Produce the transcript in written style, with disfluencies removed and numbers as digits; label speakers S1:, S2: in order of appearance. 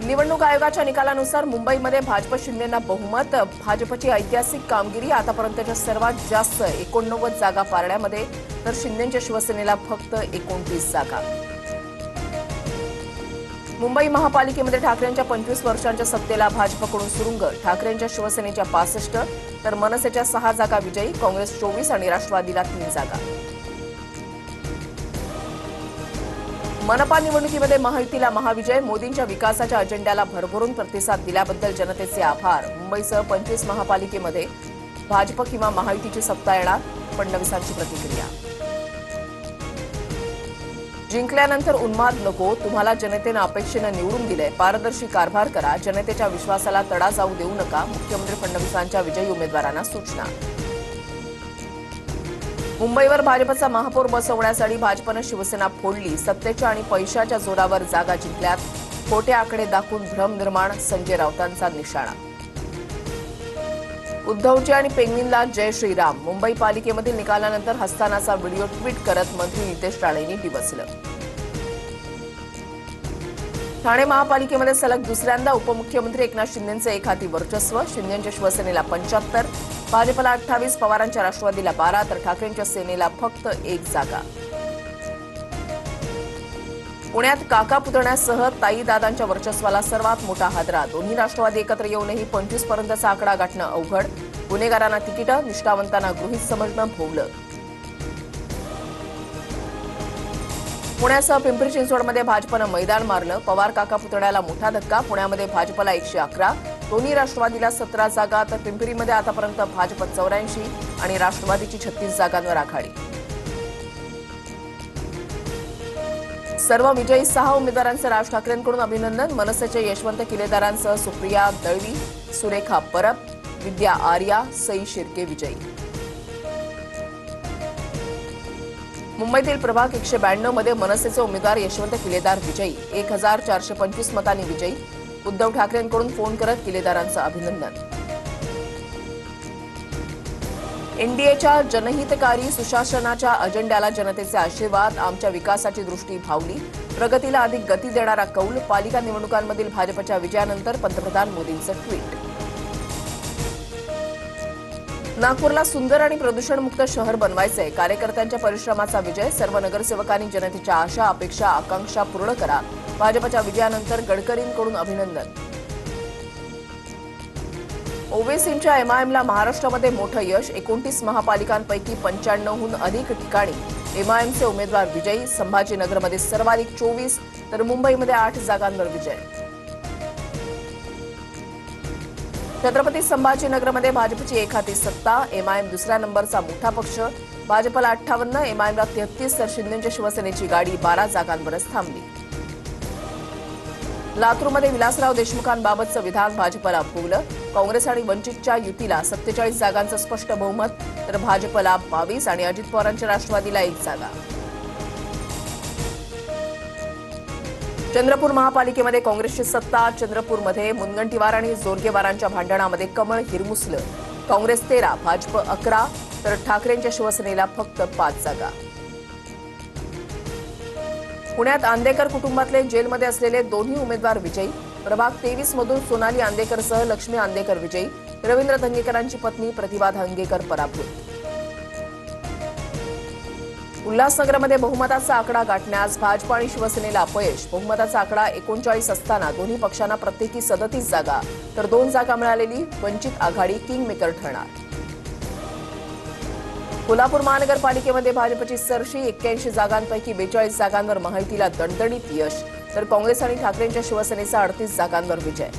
S1: निवडणूक आयोगाच्या निकालानुसार मुंबईमध्ये भाजप शिंदेना बहुमत. भाजपची ऐतिहासिक कामगिरी, आतापर्यंतच्या सर्वात जास्त 89 जागा पारण्यामध्ये, तर शिंदेच्या शिवसेनेला फक्त 29 जागा. मुंबई महापालिकेमध्ये ठाकरेंच्या 25 वर्षांच्या सत्तेला भाजपकडून सुरुंग. ठाकरेंच्या शिवसेनेच्या 65 तर मनसेच्या 6 जागा विजयी. काँग्रेस 24 आणि राष्ट्रवादीला 3 जागा. मनपा निवडणुकीमध्ये महायुतीला महाविजय. मोदींच्या विकासाच्या अजेंड्याला भरभरून प्रतिसाद दिल्याबद्दल जनतेचे आभार. मुंबईसह 25 महापालिकेमध्ये भाजप किंवा महायुतीची सत्ता येणार, फडणवीसांची प्रतिक्रिया. जिंकल्यानंतर उन्माद नको, तुम्हाला जनतेनं अपेक्षेनं निवडून दिलंय. पारदर्शी कारभार करा, जनतेच्या विश्वासाला तडा जाऊ देऊ नका. मुख्यमंत्री फडणवीसांच्या विजयी उमेदवारांना सूचना. मुंबईवर भाजपचा महापौर बसवण्यासाठी भाजपनं शिवसेना फोडली. सत्तेच्या आणि पैशाच्या जोरावर जागा जिंकल्यात. खोटे आकडे दाखवून भ्रम निर्माण, संजय राऊतांचा निशाणा. उद्धवजी आणि पेंग्विनला जय श्रीराम. मुंबई पालिकेमधील निकालानंतर हसतानाचा व्हिडिओ ट्विट करत मंत्री नितेश राणेंनी डिवचलं. ठाणे महापालिकेमध्ये सलग दुसऱ्यांदा उपमुख्यमंत्री एकनाथ शिंदेंचे एक हाती वर्चस्व. शिंदेच्या शिवसेनेला 75, भाजपला 28, पवारांच्या राष्ट्रवादीला 12 तर ठाकरेंच्या सेनेला फक्त 1 जागा. पुण्यात काका पुतण्यासह ताईदादांच्या वर्चस्वाला सर्वात मोठा हादरा. दोन्ही राष्ट्रवादी एकत्र येऊनही 25 पर्यंतचा आकडा गाठणं अवघड. गुन्हेगारांना तिकीटं, निष्ठावंतांना गृहीत समजणं भोवलं. पुण्यासह पिंपरी चिंचवडमध्ये भाजपनं मैदान मारलं. पवार काका पुतण्याला मोठा धक्का. पुण्यामध्ये भाजपला 111, दोन्ही राष्ट्रवादीला 17 जागा तर पिंपरीमध्ये आतापर्यंत भाजप 84 आणि राष्ट्रवादीची 36 जागांवर आघाडी. सर्व विजयी 6 उमेदवारांचं राज ठाकरेंकडून अभिनंदन. मनसेचे यशवंत किलेदारांसह सुप्रिया दळवी, सुरेखा परब, विद्या आर्या, सई शिर्के विजयी. मुंबईतील प्रभाग 192 मध्ये मनसेचे उमेदवार यशवंत किलेदार विजयी. 1425 मतांनी विजयी. उद्धव ठाकरेंकडून फोन करत किलेदारांचं अभिनंदन. एनडीएच्या जनहितकारी सुशासनाच्या अजेंड्याला जनतेचे आशीर्वाद. आमच्या विकासाची दृष्टी भावली. प्रगतीला अधिक गती देणारा कौल. पालिका निवडणुकांमधील भाजपच्या विजयानंतर पंतप्रधान मोदींचं ट्विट. नागपूरला सुंदर आणि प्रदूषणमुक्त शहर बनवायचंय. कार्यकर्त्यांच्या परिश्रमाचा विजय. सर्व नगरसेवकांनी जनतेच्या आशा, अपेक्षा, आकांक्षा पूर्ण करा. भाजपच्या विजयानंतर गडकरींकडून अभिनंदन. ओवेसींच्या एमआयएमला महाराष्ट्रामध्ये मोठं यश. 29 महापालिकांपैकी 95हून अधिक ठिकाणी एमआयएमचे उमेदवार विजयी. संभाजीनगरमध्ये सर्वाधिक 24 तर मुंबईमध्ये 8 जागांवर विजय. छत्रपती संभाजीनगरमध्ये भाजपची एक हाती सत्ता. एमआयएम दुसऱ्या नंबरचा मोठा पक्ष. भाजपला 58, एमआयएमला 33 तर शिंदेच्या शिवसेनेची गाडी 12 जागांवरच थांबली. लातूरमध्ये विलासराव देशमुखांबाबतचं विधान भाजपला भोवलं. काँग्रेस आणि वंचितच्या युतीला 47 जागांचं स्पष्ट बहुमत तर भाजपला 22 आणि अजित पवारांच्या राष्ट्रवादीला 1 जागा. चंद्रपूर महापालिकेमध्ये काँग्रेसची सत्ता. चंद्रपूरमध्ये मुनगंटीवार आणि जोरगेवारांच्या भांडणामध्ये कमळ हिरमुसलं. काँग्रेस 13, भाजप 11 तर ठाकरेंच्या शिवसेनेला फक्त 5 जागा. पुण्यात आंदेकर कुटुंबातले जेलमध्ये असलेले दोन्ही उमेदवार विजयी. प्रभाग 23 मधून सोनाली आंदेकरसह लक्ष्मी आंदेकर विजयी. रवींद्र धंगेकरांची पत्नी प्रतिभा धंगेकर पराभूत. उल्हासनगरमध्ये बहुमताचा आकडा गाठण्यास भाजप आणि शिवसेनेला अपयश. बहुमताचा आकडा 39 असताना दोन्ही पक्षांना प्रत्येकी 37 जागा तर 2 जागा मिळालेली वंचित आघाडी किंगमेकर ठरणार. कोल्हापूर महानगरपालिकेमध्ये भाजपची सरशी. 81 जागांपैकी 42 जागांवर महायुतीला दणदणीत यश तर काँग्रेस आणि ठाकरेंच्या शिवसेनेचा 38 जागांवर विजय.